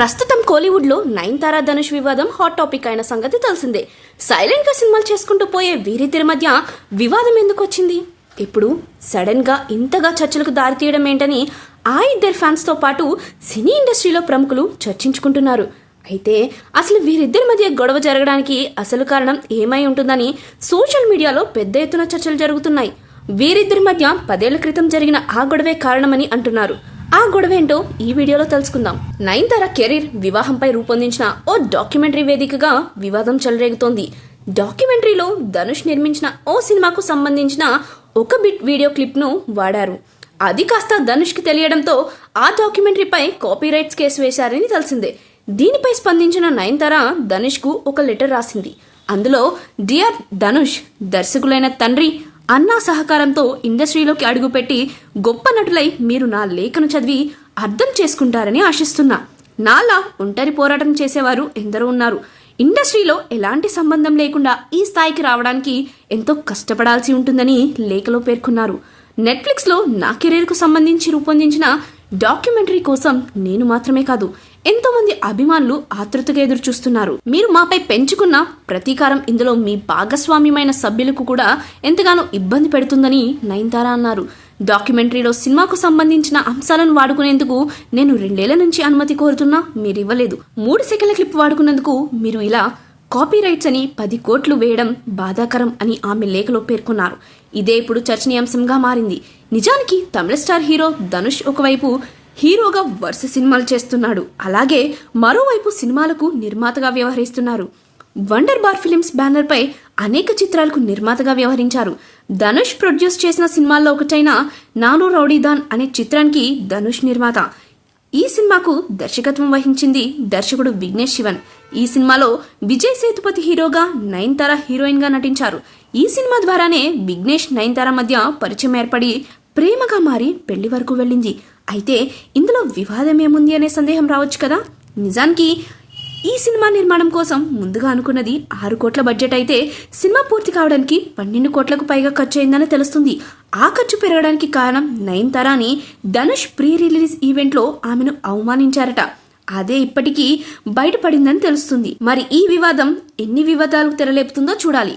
ప్రస్తుతం కోలీవుడ్ లో నయనతార ధనుష్ వివాదం హాట్ టాపిక్ అయిన సంగతి తెలిసిందే. సైలెంట్ గా సినిమాలు చేసుకుంటూ పోయే వీరిద్దరి మధ్య వివాదం ఎందుకు వచ్చింది? ఇప్పుడు సడన్ గా ఇంతగా చర్చలకు దారితీయడం ఏంటని ఆ ఇద్దరు ఫ్యాన్స్ తో పాటు సినీ ఇండస్ట్రీలో ప్రముఖులు చర్చించుకుంటున్నారు. అయితే అసలు వీరిద్దరి మధ్య గొడవ జరగడానికి అసలు కారణం ఏమై ఉంటుందని సోషల్ మీడియాలో పెద్ద ఎత్తున చర్చలు జరుగుతున్నాయి. వీరిద్దరి మధ్య 10 ఏళ్ల క్రితం జరిగిన ఆ గొడవే కారణమని అంటున్నారు. ఆ గొడవేంటో ఈ వీడియోలో తెలుసుకుందాం. నయనతార కెరీర్ వివాహంపై రూపొందించిన ఓ డాక్యుమెంటరీ వేదికగా వివాదం చెలరేగుతోంది. డాక్యుమెంటరీలో ధనుష్ నిర్మించిన ఓ సినిమాకు సంబంధించిన ఒక బిట్ వీడియో క్లిప్ ను వాడారు. అది కాస్త ధనుష్ కి తెలియడంతో ఆ డాక్యుమెంటరీపై కాపీరైట్స్ కేసు వేశారని తెలిసిందే. దీనిపై స్పందించిన నయనతార ధనుష్ కు ఒక లెటర్ రాసింది. అందులో డియర్ ధనుష్, దర్శకులైన తండ్రి అన్నా సహకారంతో ఇండస్ట్రీలోకి అడుగుపెట్టి గొప్ప నటులై మీరు నా లేఖను చదివి అర్థం చేసుకుంటారని ఆశిస్తున్నా. నాలా ఒంటరి పోరాటం చేసేవారు ఎందరో ఉన్నారు. ఇండస్ట్రీలో ఎలాంటి సంబంధం లేకుండా ఈ స్థాయికి రావడానికి ఎంతో కష్టపడాల్సి ఉంటుందని లేఖలో పేర్కొన్నారు. నెట్ఫ్లిక్స్ లో నా కెరీర్ కు సంబంధించి రూపొందించిన డాక్యుమెంటరీ కోసం నేను మాత్రమే కాదు, ఎంతో మంది అభిమానులు ఆతృతగా ఎదురు చూస్తున్నారు. మీరు మాపై పెంచుకున్న ప్రతీకారం ఇందులో మీ భాగస్వామ్యమైన సభ్యులకు కూడా ఎంతగానో ఇబ్బంది పెడుతుందని నయనతార అన్నారు. డాక్యుమెంటరీలో సినిమాకు సంబంధించిన అంశాలను వాడుకునేందుకు నేను 2 ఏళ్ల నుంచి అనుమతి కోరుతున్నా, మీరు ఇవ్వలేదు. 3 సెకండ్ల క్లిప్ వాడుకున్నందుకు మీరు ఇలా కాపీరైట్స్ అని 10 కోట్లు వేయడం బాధాకరం అని ఆమె లేఖలో పేర్కొన్నారు. ఇదే ఇప్పుడు చర్చనీయాంశంగా మారింది. నిజానికి తమిళ స్టార్ హీరో ధనుష్ ఒకవైపు హీరోగా వరుస సినిమాలు చేస్తున్నాడు, అలాగే మరోవైపు సినిమాలకు నిర్మాతగా వ్యవహరిస్తున్నారు. వండర్ బార్ ఫిలిమ్స్ బ్యానర్ పై అనేక చిత్రాలకు నిర్మాతగా వ్యవహరించారు. ధనుష్ ప్రొడ్యూస్ చేసిన సినిమాల్లో ఒకటైన నాను రౌడీదాన్ అనే చిత్రానికి ధనుష్ నిర్మాత. ఈ సినిమాకు దర్శకత్వం వహించింది దర్శకుడు విఘ్నేష్ శివన్. ఈ సినిమాలో విజయ్ సేతుపతి హీరోగా, నయనతార హీరోయిన్ గా నటించారు. ఈ సినిమా ద్వారానే విఘ్నేష్ నయనతార మధ్య పరిచయం ఏర్పడి ప్రేమగా మారి పెళ్లి వరకు వెళ్ళింది. అయితే ఇందులో వివాదం ఏముంది అనే సందేహం రావచ్చు కదా. నిజానికి ఈ సినిమా నిర్మాణం కోసం ముందుగా అనుకున్నది 6 కోట్ల బడ్జెట్ అయితే సినిమా పూర్తి కావడానికి 12 కోట్లకు పైగా ఖర్చు అయిందని తెలుస్తుంది. ఆ ఖర్చు పెరగడానికి కారణం నయనతార అని ధనుష్ ప్రీ రిలీజ్ ఈవెంట్ లో ఆమెను అవమానించారట. అదే ఇప్పటికీ బయటపడిందని తెలుస్తుంది. మరి ఈ వివాదం ఎన్ని వివాదాలకు తెరలేపుతుందో చూడాలి.